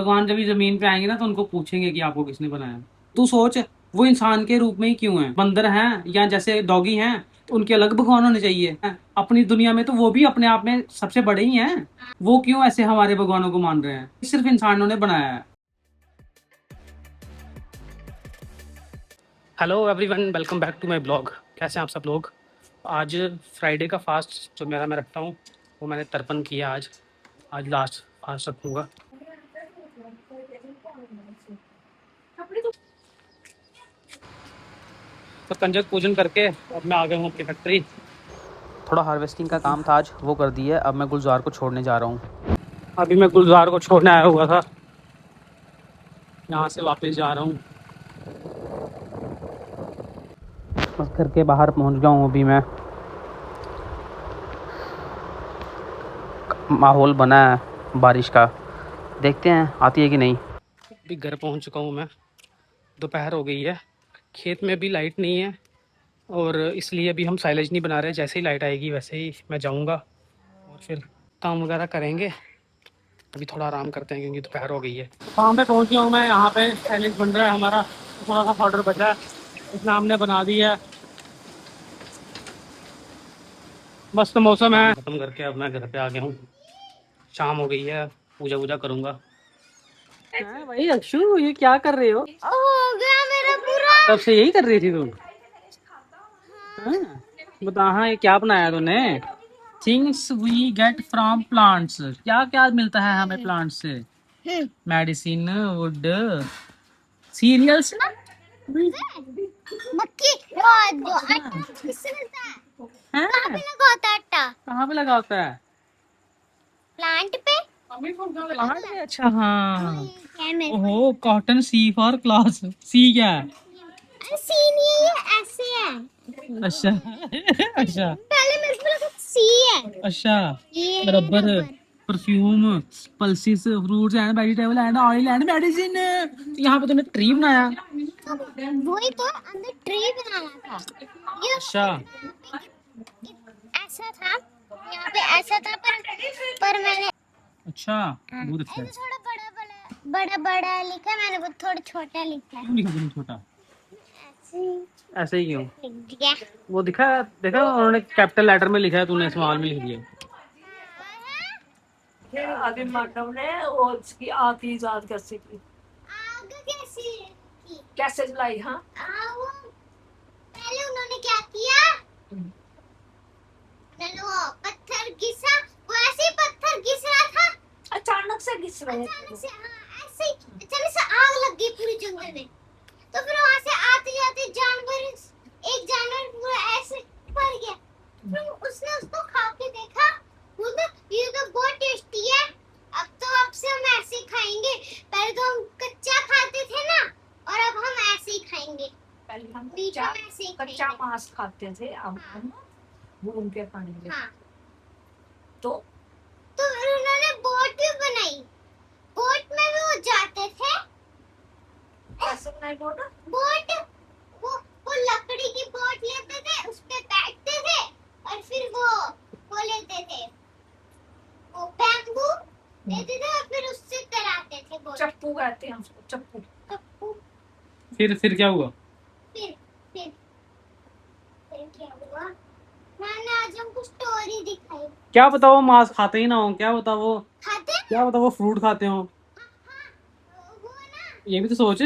भगवान जब जमीन पे आएंगे ना तो उनको पूछेंगे कि आपको किसने बनाया। तू सोच, वो इंसान के रूप में ही क्यों है, बंदर हैं या जैसे डॉगी हैं, तो उनके अलग भगवान होने चाहिए। अपनी दुनिया में तो वो भी अपने आप में सबसे बड़े ही हैं। वो क्यों ऐसे हमारे भगवानों को मान रहे हैं? सिर्फ इंसानों ने बनाया है। Hello everyone, welcome back to my blog. कैसे हैं आप सब लोग? आज फ्राइडे का फास्ट जो मैं रखता हूँ वो मैंने तर्पण किया। आज आज लास्ट फास्ट रखूँगा। तो कंजक पूजन करके अब मैं आ गया हूँ अपनी फैक्ट्री। थोड़ा हार्वेस्टिंग का काम था आज, वो कर दिया। अब मैं गुलजार को छोड़ने जा रहा हूँ। अभी मैं गुलजार को छोड़ने आया हुआ था, यहाँ से वापस जा रहा हूँ। बस घर के बाहर पहुँच गया हूँ अभी मैं। माहौल बना है बारिश का, देखते हैं आती है कि नहीं। अभी घर पहुँच चुका हूँ मैं। दोपहर हो गई है, खेत में भी लाइट नहीं है और इसलिए अभी हम साइलेज नहीं बना रहे। जैसे ही लाइट आएगी वैसे ही मैं जाऊंगा और फिर काम वगैरह करेंगे। अभी थोड़ा आराम करते हैं क्योंकि दोपहर हो गई है। काम पे पहुंच गया हूँ मैं। यहाँ पे साइलेज बन रहा है हमारा, थोड़ा सा पाउडर बचा है, इतना हमने बना दिया है। मस्त मौसम है। खत्म करके अब मैं घर पे आ गया हूँ। शाम हो गई है, पूजा वूजा करूँगा। भाई अक्षु, ये क्या कर रहे हो? हो गया मेरा पूरा। तब से यही कर रही थी तुम? हाँ। बता, हाँ ये क्या बनाया तूने? Things we get from plants. क्या क्या मिलता है हमें प्लांट से? Medicine, wood, cereals. मक्की जो आटा किससे मिलता है? कहाँ पे लगा होता है आटा? कहाँ पे लगा होता है? प्लांट पे। प्लांट पे? अच्छा हाँ। क्या है मेरे ओहो, कॉटन सी फॉर क्लॉथ। सी क्या है? अरे सी नहीं है, ये ऐसे है। अच्छा अच्छा पहले मेरे को लगा सी है। अच्छा। ये rubber, rubber. Perfume, pulses, fruits and vegetable and oil and medicine. यहाँ पे तूने ट्री बनाया। वही तो अंदर ट्री बनाना था। ये अच्छा ऐसा था, यहाँ पे ऐसा था पर मैंने अच्छा, बहुत अच्छा है। ऐसे थोड़ा बड़ा बड़ा लिखा है, मैंने वो थोड़ा छोटा लिखा है। क्यों लिखा तूने छोटा? ऐसे ऐसे ही क्यों? लिख दिया। वो दिखा, देखा उन्होंने कैपिटल लेटर में लिखा है, तूने स्मॉल में लिख दिया। फिर आगे मैडम ने और उसकी आग की इजाद कैसे की, आग कैसी की? कैसे जलाई? हाँ, वो पहले उन्होंने क्या किया, उन्होंने वो पत्थर घिसा, वो ऐसे ही पत्थर घिस रहा था, अचानक से घिस रहे अचानक थे। से, हाँ ऐसे ही अचानक से आग लग गई पूरी जंगल में। तो फिर वहां से आते जाते जानवर, एक जानवर पूरा ऐसे मर गया। फिर उसने उसको खा के देखा, बोला ये तो बहुत टेस्टी है, अब से हम ऐसे ही खाएंगे। पहले तो हम कच्चा खाते थे ना, और अब हम ऐसे ही खाएंगे। पहले हम ऐसे ही कच्चा खाएंगे। मांस खाते थे, अब हम भून के खाएंगे। हाँ। तो फिर उन्होंने बोट भी बनाई, बोट में भी वो जाते थे। कैसे बनाई बोट? बोट वो लकड़ी की बोट लेते थे, उस पे बैठते थे, और फिर वो लेते थे, वो बैम्बू लेते थे और फिर उससे कराते थे बोट। चप्पू कहते हैं उसको, चप्पू। चप्पू। फिर क्या हुआ? फिर फिर फिर क्या हुआ, मैंने आज हमको स्टोरी दिखाई। क्या पता वो मांस खाते ही ना हो, क्या पता वो, खाते हैं क्या पता वो फ्रूट खाते हो। हाँ, वो ना ये भी तो सोच।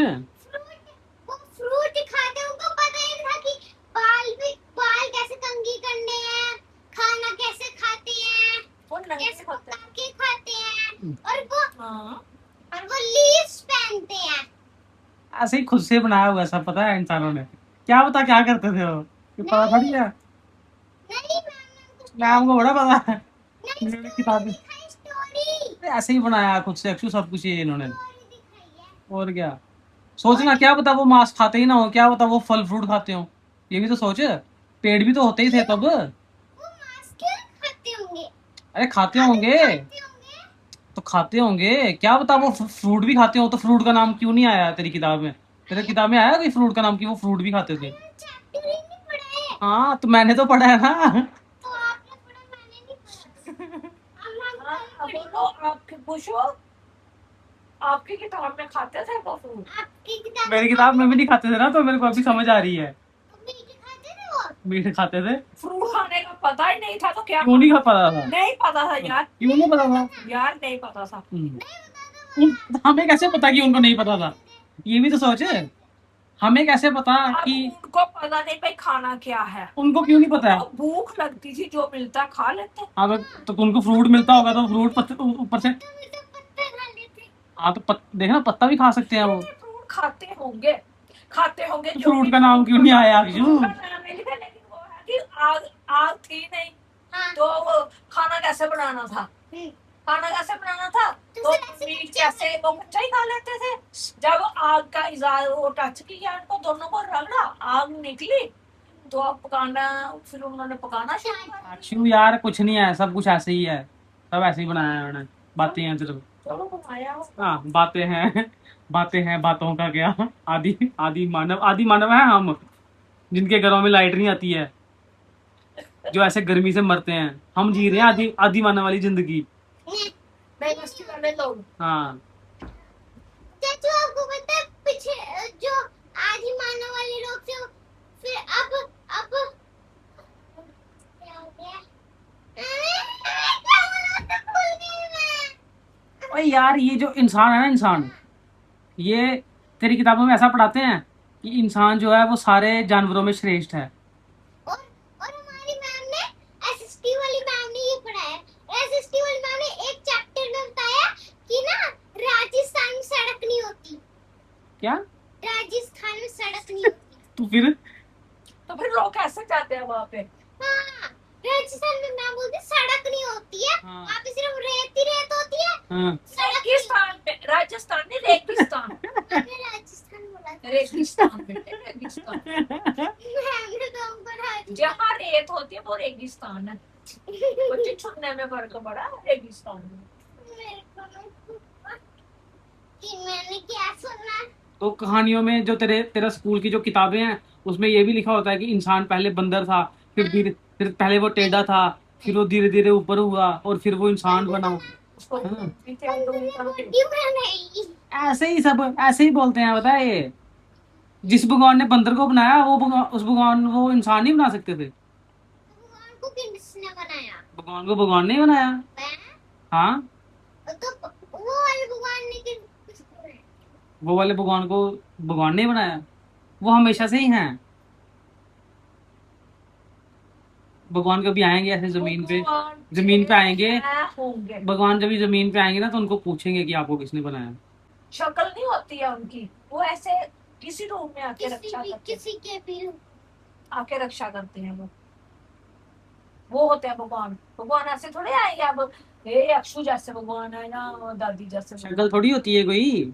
फ्रूट खाते हैं, उनको पता ही था कि बाल कैसे कंघी करने हैं, खाना कैसे खाते हैं, वो नंगे कैसे खाते हैं। पका के खाते हैं, हाँ, और वो लीव्स पहनते हैं। ऐसे ही खुद से बनाया हुआ सब पता है इंसानों ने। क्या पता क्या करते थे वो, ये पता थोड़ी है। नहीं मैम को बड़ा पता है, नहीं इन्होंने स्टोरी किताबें दिखाई, स्टोरी ऐसे ही बनाया खुद से अक्षु, सब कुछ ये इन्होंने। दिखाई है। और क्या सोचना, क्या पता वो मांस खाते ही ना हो, क्या पता वो फल फ्रूट खाते हो। ये भी तो सोच, पेड़ भी तो होते ही थे क्यों? तब। वो मांस क्यों खाते होंगे? अरे खाते अगर होंगे खाते होंगे तो खाते होंगे, क्या पता वो फ्रूट भी खाते हो। तो फ्रूट का नाम क्यों नहीं आया तेरी किताब में? तेरे किताब में आया कोई फ्रूट का नाम कि वो फ्रूट भी खाते थे? चैप्टर ही नहीं पढ़ा है। हाँ तो मैंने तो पढ़ा है ना। तो आपने पढ़ा, मैंने नहीं पढ़ा। हम हाँ, अब पढ़े। बोलो, आप पूछो। आपकी किताब में खाते थे वो फ्रूट? आपकी किताब मेरी किताब में भी नहीं खाते थे ना, तो मेरे को अभी समझ आ रही है। मीट खाते थे वो? मीट खाते थे। फ्रूट खाने का पता ही नहीं था तो क्या क्यों नहीं खा पता था? नहीं पता था यार, क्यों नहीं पता था? यार नहीं पता था। हमें कैसे पता कि उनको नहीं पता था? ये भी तो सोचे, हमें कैसे पता अब कि उनको पता नहीं भाई खाना क्या है, उनको क्यों नहीं पता है? तो भूख लगती थी, जो मिलता खा लेते। हाँ तो उनको फ्रूट मिलता होगा तो फ्रूट ऊपर से। तो पत्ते खा लेते। हाँ तो देखना, पत्ता भी खा सकते हैं वो। फ्रूट खाते होंगे, खाते होंगे। तो जो फ्रूट भी का नाम क्यों नहीं आया अक्षु? फ्रूट का नाम नहीं लिखा, लेकिन वो है कि आग आग थी नहीं, हाँ। तो वो खाना कैसे बनाना था, खाना कैसे बनाना था, तो मीट कैसे वो कच्चा ही खा लेते थे। जब आग का इजार वो टच किया उनको दोनों को रगड़ा, आग निकली, तो अब पकाना, फिर उन्होंने पकाना शुरू कर दिया। अक्षु यार कुछ नहीं है, सब कुछ ऐसे ही है, सब ऐसे ही बनाया है उन्होंने। बातें हैं सिर्फ। चलो बनाया हो। हाँ बातें हैं, बातें हैं, बातों का क्या। आदि आदि मानव है हम, जिनके घरों में लाइट नहीं आती है, जो ऐसे गर्मी से मरते हैं। हम जी रहे हैं आदि आदि मानव वाली जिंदगी। नहीं मस्ती वाले लोग। हाँ चाचू आपको पता है पीछे जो आदि मानव वाले लोग थे, फिर अब क्या हो गया? क्या बोला था, भूल गई मैं। ओए यार, ये जो इंसान है ना, इंसान, ये तेरी किताबों में ऐसा पढ़ाते हैं कि इंसान जो है वो सारे जानवरों में श्रेष्ठ है। और हमारी मैम ने, एसएसटी वाली मैम ने ये पढ़ाया। एसएसटी वाली मैम ने एक चैप्टर में बताया कि ना राजस्थान में सड़क नहीं होती। क्या? राजस्थान में सड़क नहीं होती। तो फिर लोग कैसे जाते हैं वहाँ पे? हाँ, राजस्थान में मैम बोलती सड़क नहीं होती है, हाँ। वहाँ पे सिर्फ रेत ही रेत होती है। हाँ। रेगिस्तान पे, राजस्थान नहीं रेगिस्तान। मैंने राजस्थान बोला था। रेगिस्तान बेटे, रेगिस्तान। मैंने तो हमको राजस्थान। जहाँ रेत होती है वो रेगिस्तान है। कुछ छुड़ने में फर्क पड़ा है रेगिस्तान में। मेरे को नहीं पता कि मैंने क्या सुना। तो कहानियों में जो तेरा स्कूल की जो किताबें हैं, उसमें ये भी लिखा होता है कि इंसान पहले बंदर था, फिर पहले वो टेढ़ा था, फिर वो धीरे धीरे ऊपर हुआ और फिर वो इंसान बना। हाँ। ऐसे ही बोलते हैं, पता है ये। जिस भगवान ने बंदर को बनाया उस भगवान वो इंसान नहीं बना सकते थे। भगवान को किसने बनाया? भगवान को भगवान नहीं बनाया। हाँ, तो वो वाले भगवान ने किसको बनाया? वो वाले भगवान को भगवान नहीं बनाया, वो हमेशा से ही हैं। भगवान कभी आएंगे ऐसे जमीन पे आएंगे। होंगे भगवान जब जमीन पे आएंगे ना, तो उनको पूछेंगे कि आपको किसने बनाया। शक्ल नहीं होती है उनकी, वो ऐसे किसी रूप में आके रक्षा करते हैं, किसी के भी आके रक्षा करते हैं वो होते हैं भगवान। भगवान ऐसे थोड़े आएंगे अब, ये अक्षु जैसे भगवान है ना, दादी जैसे। शक्ल थोड़ी होती है कोई,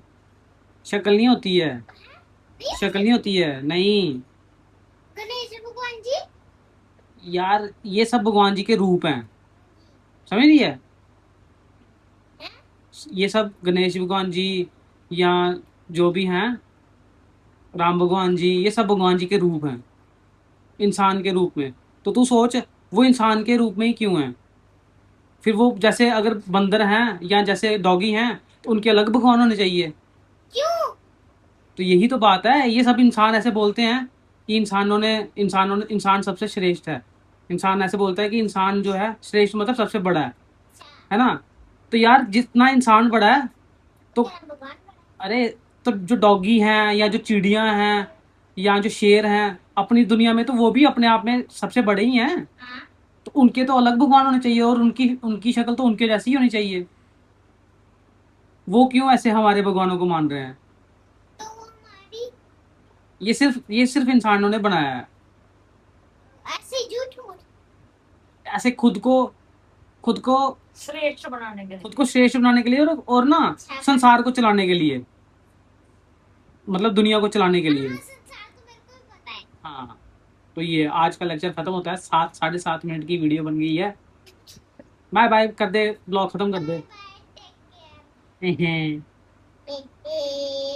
शक्ल नहीं होती है, शक्ल नहीं होती है, नहीं गणेश भगवान जी। यार, ये सब भगवान जी के रूप हैं, समझ रही है? ये सब गणेश भगवान जी या जो भी हैं, राम भगवान जी, ये सब भगवान जी के रूप हैं, इंसान के रूप में। तो तू सोच, वो इंसान के रूप में ही क्यों हैं? फिर वो जैसे अगर बंदर हैं या जैसे डॉगी हैं, तो उनके अलग भगवान होने चाहिए। क्यों? तो यही तो बात है, ये सब इंसान ऐसे बोलते हैं कि इंसान सबसे श्रेष्ठ है। इंसान ऐसे बोलता है कि इंसान जो है श्रेष्ठ, मतलब सबसे बड़ा है ना? तो यार, जितना इंसान बड़ा है, तो अरे, तो जो डॉगी हैं या जो चिड़िया हैं या जो शेर हैं अपनी दुनिया में, तो वो भी अपने आप में सबसे बड़े ही हैं। तो उनके तो अलग भगवान होने चाहिए और उनकी शक्ल तो उनके जैसी ही होनी चाहिए। वो क्यों ऐसे हमारे भगवानों को मान रहे हैं? तो हमारी ये सिर्फ इंसानों ने बनाया है, ऐसे झूठ मूठ, ऐसे खुद को श्रेष्ठ बनाने के लिए, खुद को श्रेष्ठ बनाने के लिए और ना संसार को चलाने के लिए, मतलब दुनिया को चलाने के लिए। संसार तो मेरे को भी पता है। हाँ, तो ये आज का लेक्चर खत्म होता है। 7-7.5 मिनट की वीडियो बन गई है। बाय बाय कर दे, ब्लॉग खत्म कर दे। Bye, take care.